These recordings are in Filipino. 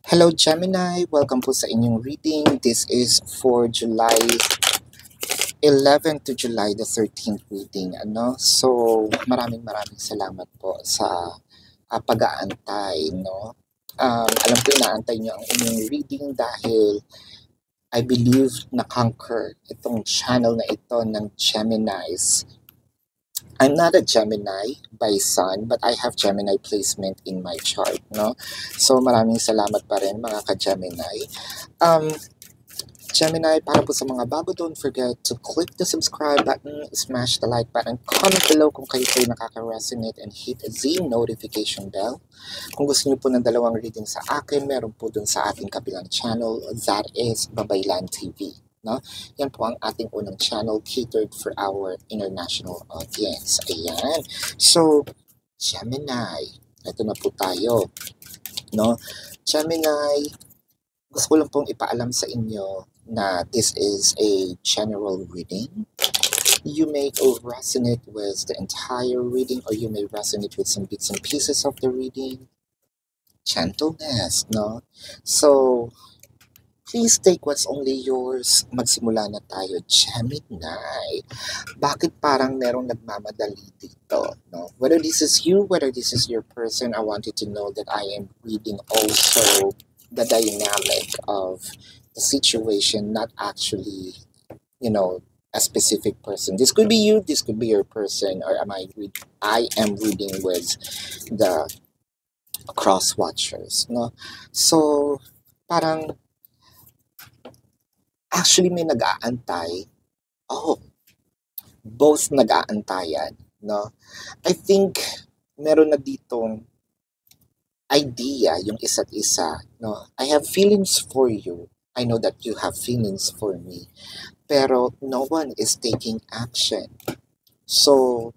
Hello Gemini, welcome po sa inyong reading. This is for July 11 to July the 13th reading. So, maraming salamat po sa pag-aantay. No? Alam ko inaantay niyo ang inyong reading dahil I believe na-conquer itong channel na ito ng Geminis. I'm not a Gemini by sun, but I have Gemini placement in my chart, no? So, maraming salamat pa rin mga ka-Gemini. Um, Gemini, para po sa mga bago, don't forget to click the subscribe button, smash the like button, comment below kung kayo po'y nakaka-resonate, and hit the notification bell. Kung gusto niyo po ng dalawang reading sa akin, meron po dun sa ating kabilang channel, that is Babaylan TV. No? Yan po ang ating unang channel catered for our international audience. Ayan. So, Gemini, ito na po tayo. No? Gemini, gusto ko lang pong ipaalam sa inyo na this is a general reading. You may resonate with the entire reading or you may resonate with some bits and pieces of the reading. Gentleness, no? So, please take what's only yours. Magsimula na tayo. Gemini, bakit parang merong nagmamadali dito? No? Whether this is you, whether this is your person, I want you to know that I am reading also the dynamic of the situation, not actually, a specific person. This could be you, this could be your person, or I am reading with the cross watchers, no? So, parang actually may nag-aantay. Oh, both nag-aantayan, no? I think meron na ditong idea yung isa't isa, no? I have feelings for you. I know that you have feelings for me. Pero no one is taking action. So,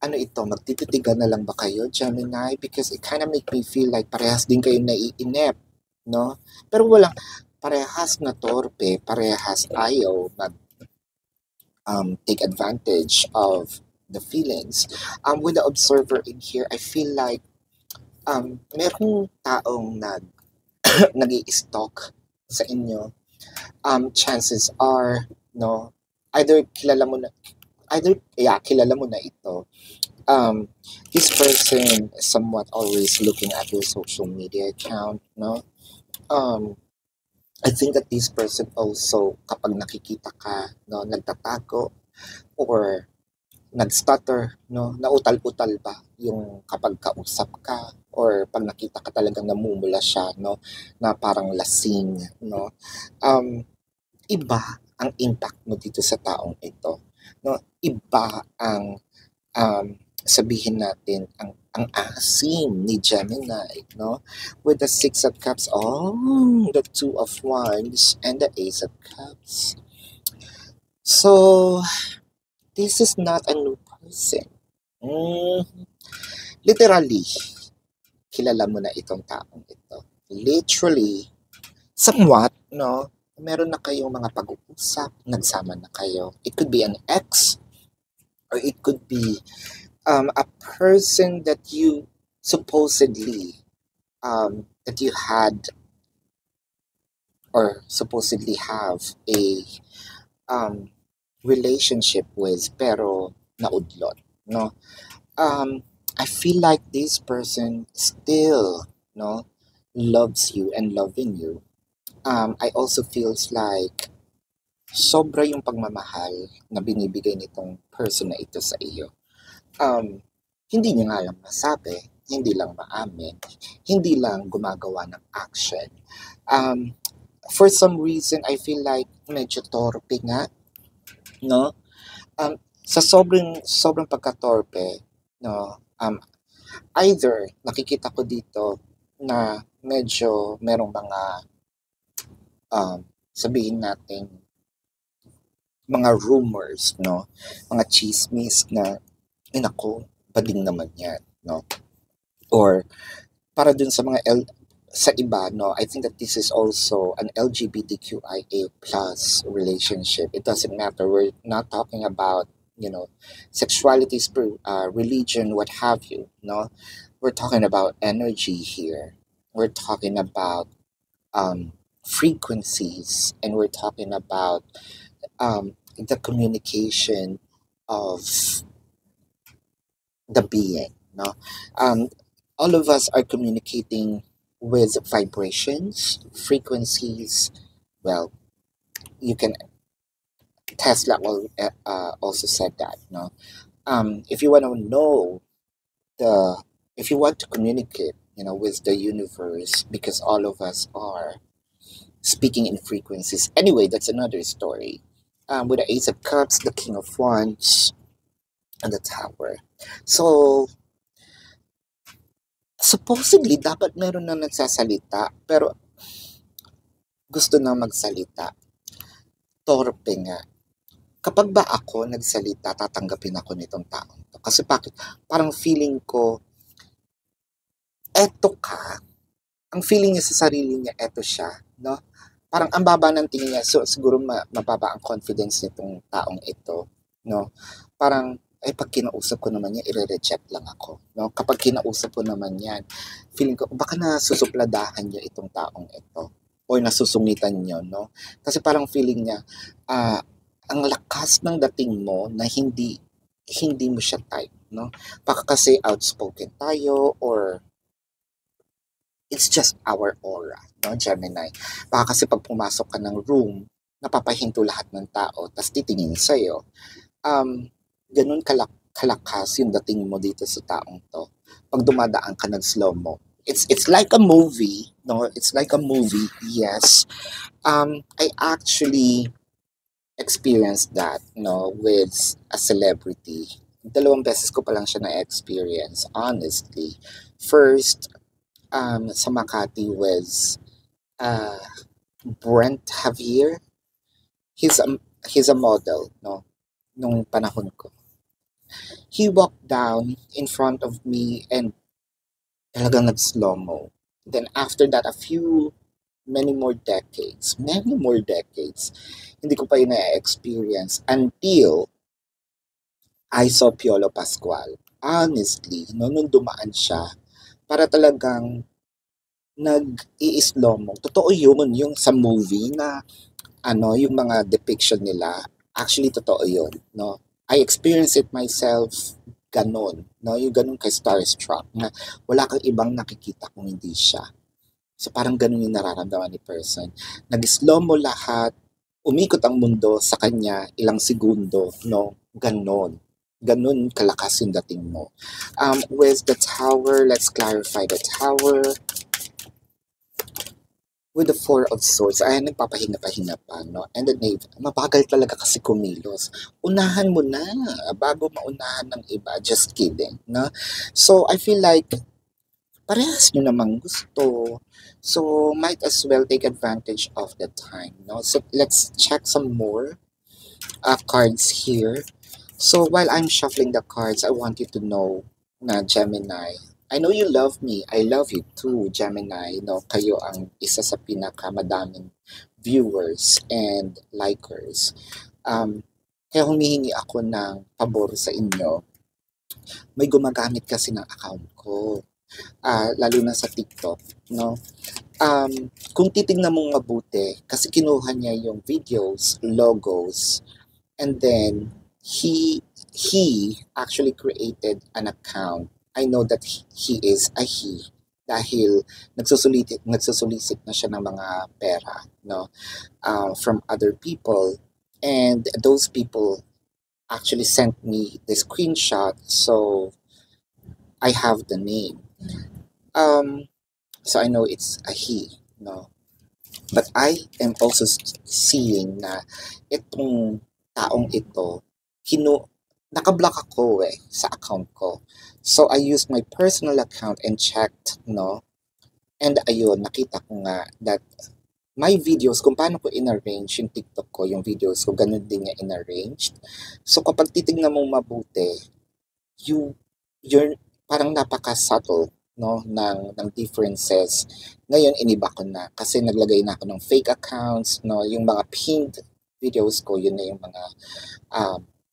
ano ito, magtititigan na lang ba kayo, Gemini? Because it kind of make me feel like parehas din kayo naiinip, no? Pero walang, parehas na torpe, parehas ayaw mag take advantage of the feelings. With the observer in here, I feel like merong taong nag-i-stalk sa inyo. Chances are, no, either kilala mo na ito. This person is somewhat always looking at your social media account, no? I think that this person also, kapag nakikita ka, no, nagtatago or nag-stutter, no, nautal-utal ba yung kapag kausap ka or pag nakita ka talagang namumula siya, no, na parang lasing, no. Iba ang impact mo dito sa taong ito, no. Iba ang sabihin natin ang asim ni Gemini, no? With the Six of Cups, the Two of Wands, and the Ace of Cups. So, this is not a new person. Literally, kilala mo na itong taong ito. Literally, somewhat, no? Meron na kayong mga pag-uusap, nagsama na kayo. It could be an ex, or it could be a person that you supposedly that you had or supposedly have a relationship with pero naudlot, no? I feel like this person still, no, loves you and loving you. I also feels like sobra yung pagmamahal na binibigay nitong person na ito sa iyo. Hindi niya nga lang masabi, hindi lang maamin, hindi lang gumagawa ng action. For some reason, I feel like medyo torpe nga, no? Sa sobrang pagkatorpe, no? Either nakikita ko dito na medyo merong mga sabihin natin mga rumors, no? Mga chismis na nako, bading naman yan, no? Or para dun sa mga sa iba, no, I think that this is also an LGBTQIA plus relationship. It doesn't matter. We're not talking about, sexuality, religion, what have you, no? We're talking about energy here. We're talking about frequencies, and we're talking about the communication of the being. No, um, all of us are communicating with vibrations, frequencies. Well, you can also said that. No, if you want to know the if you want to communicate, with the universe, because all of us are speaking in frequencies. Anyway, that's another story. With the Ace of Cups, the King of Wands, and the Tower. So, supposedly, dapat meron na nagsasalita, pero gusto na magsalita. Torpe nga. Kapag ba ako nagsalita, tatanggapin ako nitong taong to. Kasi bakit? Parang feeling ko, eto ka. Ang feeling niya sa sarili niya, eto siya. No? Parang ang baba ng tingin niya. So, siguro mababa ang confidence nitong taong ito. No? Parang, ay pag kinausap ko naman yan, i-reject lang ako. No? Kapag kinausap ko naman yan, feeling ko, baka nasusupladahan niya itong taong ito. O nasusungitan niyo, no? Kasi parang feeling niya, ang lakas ng dating mo na hindi mo siya type, no? Baka kasi outspoken tayo, or it's just our aura, no, Gemini? Baka kasi pag pumasok ka ng room, napapahinto lahat ng tao, tas titingin sa'yo. Ganun kalakas yung dating mo dito sa taong to. Pag dumadaan ka ng slow mo, it's like a movie, no? It's like a movie, yes. I actually experienced that, no, with a celebrity. 2 beses ko pa lang siya na-experience, honestly. First, sa Makati was Brent Javier. He's a model, no, nung panahon ko. He walked down in front of me and talagang nag-slow-mo. Then after that, many more decades, hindi ko pa yun na-experience until I saw Piolo Pascual. Honestly, no, nung dumaan siya, para talagang nag-i-slow mo. Totoo yun, yung sa movie na yung mga depiction nila, actually totoo yun, no? I experienced it myself, ganon, no? Yung ganon kay starstruck, na wala kang ibang nakikita kung hindi siya. So parang ganon yung nararamdaman ni person. Nag-slow mo lahat, umikot ang mundo sa kanya, ilang segundo, no? Ganon. Ganon kalakas yung dating mo. With the Tower, let's clarify the Tower. With the Four of Swords, ay nagpapahinga-pahinga pa, no? And the Knave, mabagal talaga kasi kumilos. Unahan mo na, bago maunahan ng iba. Just kidding, no? So, I feel like, parehas nyo namang gusto. So, might as well take advantage of the time, no? So, let's check some more cards here. So, while I'm shuffling the cards, I want you to know na Gemini, I know you love me. I love you too, Gemini. No, kayo ang isa sa pinakamadaming viewers and likers. Kaya humihingi ako ng pabor sa inyo. May gumagamit kasi ng account ko. Lalo na sa TikTok, no? Kung titignan mong mabuti, kasi kinuha niya yung videos, logos, and then he actually created an account. I know that he is a he dahil nagsusulisit na siya ng mga pera, no, from other people, and those people actually sent me the screenshot, so I have the name. So I know it's a he, no, but I am also seeing na itong taong ito, nakablock ako sa account ko. So, I used my personal account and checked, no? And ayun, nakita ko nga that my videos, kung paano ko in-arrange yung TikTok ko, yung videos ko, ganun din niya in-arranged. So, kapag titignan mong mabuti, you're parang napaka-subtle, no, ng differences. Ngayon, iniba ko na kasi naglagay na ako ng fake accounts, no, yung mga pinned videos ko, yun na yung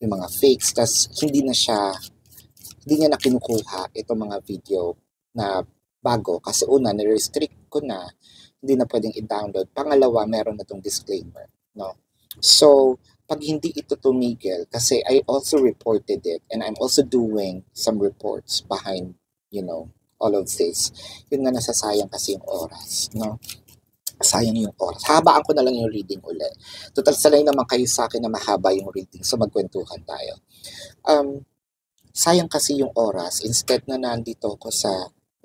mga fakes, tas hindi niya na kinukuha itong mga video na bago kasi una, ni-restrict ko na, hindi na pwedeng i-download. Pangalawa, meron na tong disclaimer, no? So, pag hindi ito tumigil, kasi I also reported it and I'm also doing some reports behind, all of this. Yun nga, nasasayang kasi yung oras, no? Sayang yung oras. Habaan ko na lang yung reading uli. Total, sanay naman kayo sa akin na mahaba yung reading, so magkwentuhan tayo. Sayang kasi yung oras. Instead na nandito ako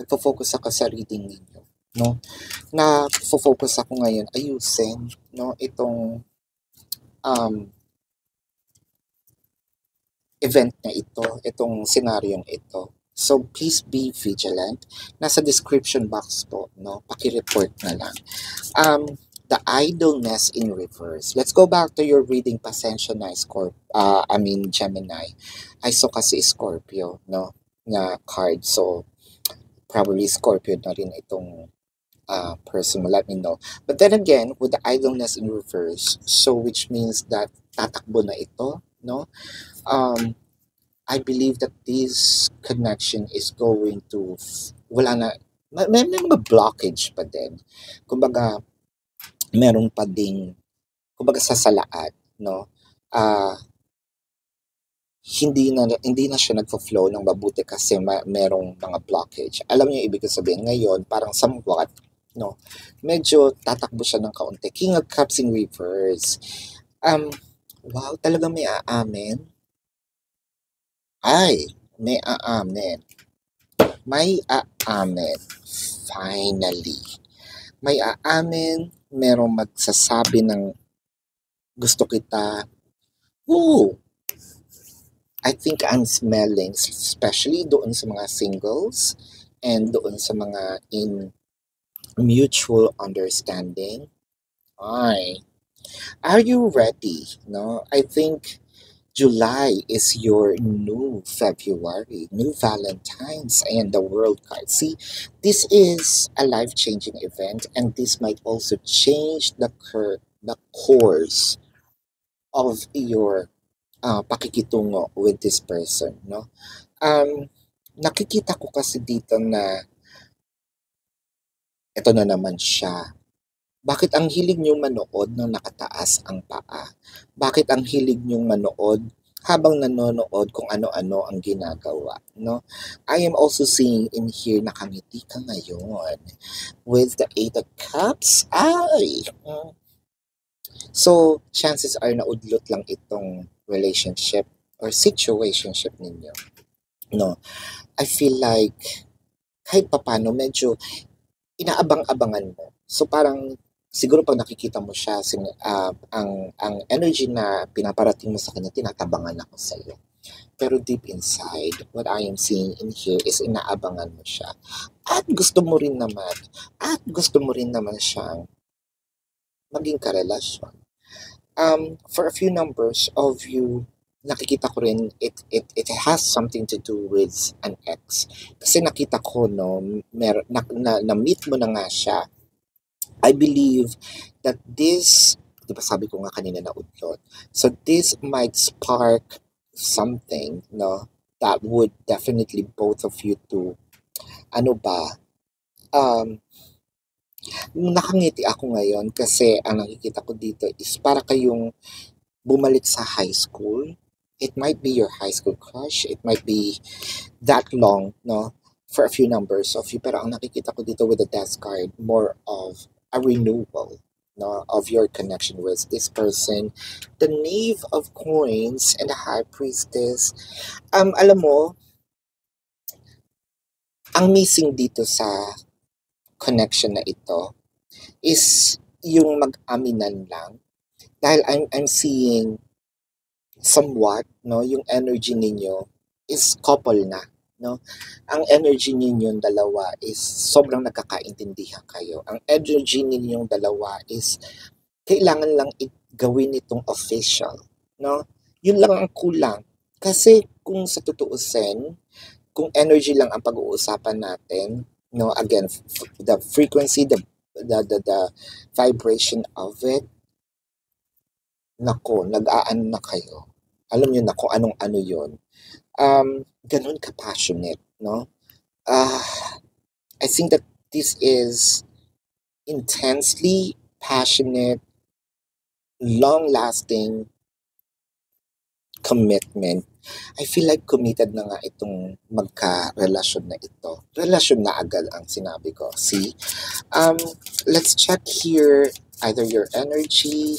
nagfo-focus ako sa reading ninyo, no? Na focus ako ngayon ayusin, no, itong event na ito, itong senaryong ito. So please be vigilant. Nasa description box po, no? Paki-report na lang. The idleness in reverse. Let's go back to your reading. Pasensya na, Gemini. I saw kasi Scorpio, no? Na card. So, probably Scorpio na rin itong person mo. Let me know. But then again, with the idleness in reverse, so which means that tatakbo na ito, no? I believe that this connection is going to, wala na, may mga blockage pa din. Kumbaga, meron pa ding, sasalaan, no? Hindi na siya nagfo-flow ng mabuti kasi merong mga blockage. Alam niyo ibig sabihin ngayon, parang somewhat, no? Medyo tatakbo siya ng kaunti. King of Cups in reverse. Wow, talaga may aamin. Ay, may aamin. May aamin. Finally. May aamin, merong magsasabi ng gusto kita. Ooh! I think I'm smelling, especially doon sa mga singles and doon sa mga in mutual understanding. Ay, are you ready? No, I think July is your new February, new Valentine's, and the World card. See, this is a life-changing event, and this might also change the course of your pakikitungo with this person, no? Nakikita ko kasi dito na ito na naman siya. Bakit ang hilig niyong manood ng nakataas ang paa? Bakit ang hilig niyong manood habang nanonood kung ano-ano ang ginagawa, no? I am also seeing in here nakangiti ka ngayon with the Eight of Cups. Ay! So, chances are naudlot lang itong relationship or situationship ninyo. No? I feel like kahit papano medyo inaabang-abangan mo. So parang siguro pag nakikita mo siya, ang energy na pinaparating mo sa kanya, tinatabangan ako sa iyo. Pero deep inside, what I am seeing in here is inaabangan mo siya. At gusto mo rin naman siyang maging karelasyon. For a few numbers of you, nakikita ko rin it has something to do with an ex. Kasi nakita ko no, na-meet mo na nga siya. I believe that this, di ba sabi ko nga kanina na udlot. So this might spark something, no, that would definitely both of you to nakangiti ako ngayon kasi ang nakikita ko dito is para kayong bumalik sa high school. It might be your high school crush. It might be that long, no, for a few numbers of you. Pero ang nakikita ko dito with the death card, more of a renewal, no, of your connection with this person. The Knave of Coins and the High Priestess. Alam mo, ang missing dito sa connection na ito is yung mag-aminan lang. Dahil I'm seeing somewhat, no, yung energy ninyo is couple na, no? Ang energy ninyong dalawa is sobrang nagkakaintindihan kayo. Ang energy ninyong dalawa is kailangan lang gawin itong official, no? Yun lang ang kulang. Kasi kung sa tutuusin, kung energy lang ang pag-uusapan natin, no, again, the frequency, the vibration of it, nako, nag-aan na kayo. Alam niyo na kung anong-ano yun. Ganun ka-passionate, no? I think that this is intensely passionate, long-lasting commitment. I feel like committed na nga itong magka-relasyon na ito. Relasyon na agad ang sinabi ko. See? Um, let's check here either your energy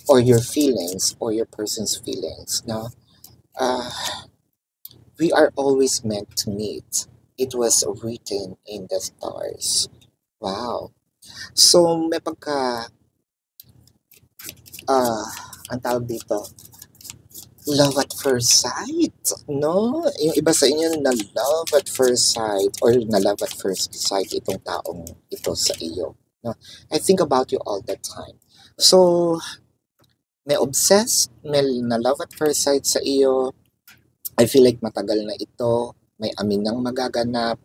or your feelings or your person's feelings. No? Uh, we are always meant to meet. It was written in the stars. Wow. So, may pagka, ah, ang tawag dito, love at first sight, no? Yung iba sa inyo na love at first sight or na love at first sight itong taong ito sa iyo. No? I think about you all the time. So, may obsessed, may na love at first sight sa iyo. I feel like matagal na ito, may amin nang magaganap.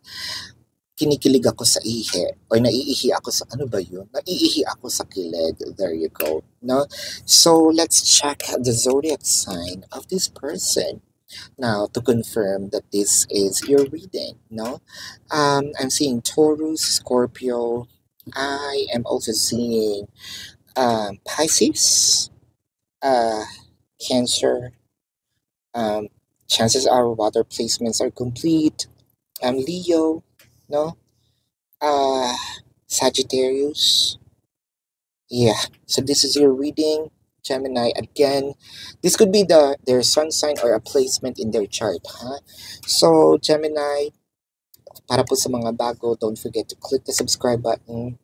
Kinikilig ako sa ihi or naiihi ako sa ano ba yun? Naiihi ako sa kilig. There you go. No? So let's check the zodiac sign of this person. Now to confirm that this is your reading, no? I'm seeing Taurus, Scorpio. I am also seeing Pisces, Cancer. Um, chances are water placements are complete. Leo, no? Uh, Sagittarius. Yeah. So this is your reading, Gemini. Again, this could be their sun sign or a placement in their chart, huh? So Gemini, para po sa mga bago, don't forget to click the subscribe button.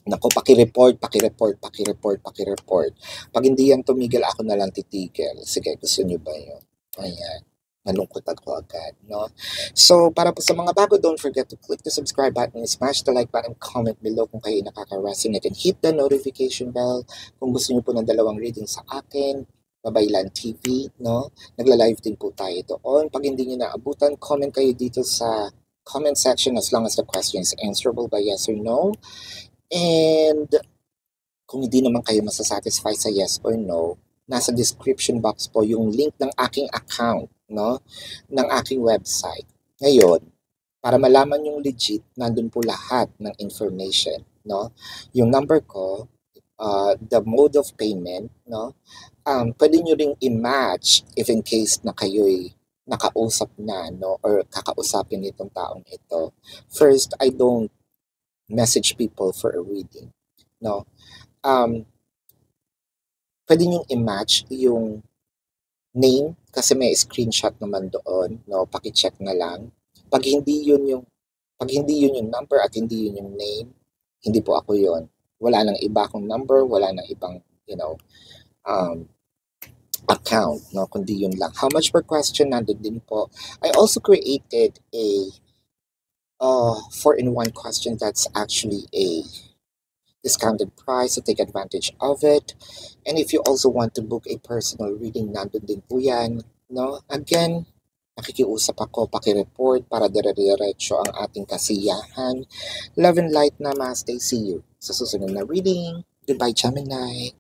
Nako, paki-report, paki-report, paki-report, paki-report. Pag hindi yan tumigil, ako na lang titigil. Sige, gusto nyo ba yun? Ayan. Nalungkot ako agad, no? So, para po sa mga bago, don't forget to click the subscribe button, smash the like button, comment below kung kayo nakaka-resonate, and hit the notification bell kung gusto niyo po ng dalawang reading sa akin, Babaylan TV, no? Nagla-live din po tayo doon. Pag hindi niyo naabutan, comment kayo dito sa comment section as long as the question is answerable by yes or no. And kung hindi naman kayo masasatisfy sa yes or no, nasa description box po yung link ng aking account, no? Ng aking website. Ngayon, para malaman yung legit, nandun po lahat ng information, no? Yung number ko, the mode of payment, no? Pwede nyo ring i-match if in case na kayo'y nakausap na, no? Or kakausapin nitong taong ito. First, I don't message people for a reading, no? Pwede nyo i-match yung name kasi may screenshot naman doon, no? Paki-check na lang. Pag hindi yun yung number at hindi yun yung name, hindi po ako yun. Wala nang iba akong number, wala nang ibang, account, no? Kundi yun lang. How much per question, nandun din po. I also created a 4-in-1 question that's actually a discounted price, so take advantage of it. And if you also want to book a personal reading, nandun din po yan, no? Again, nakikiusap ako, paki-report para dire-diretso ang ating kasiyahan. Love and light, namaste, see you sa susunod na reading. Goodbye, Gemini.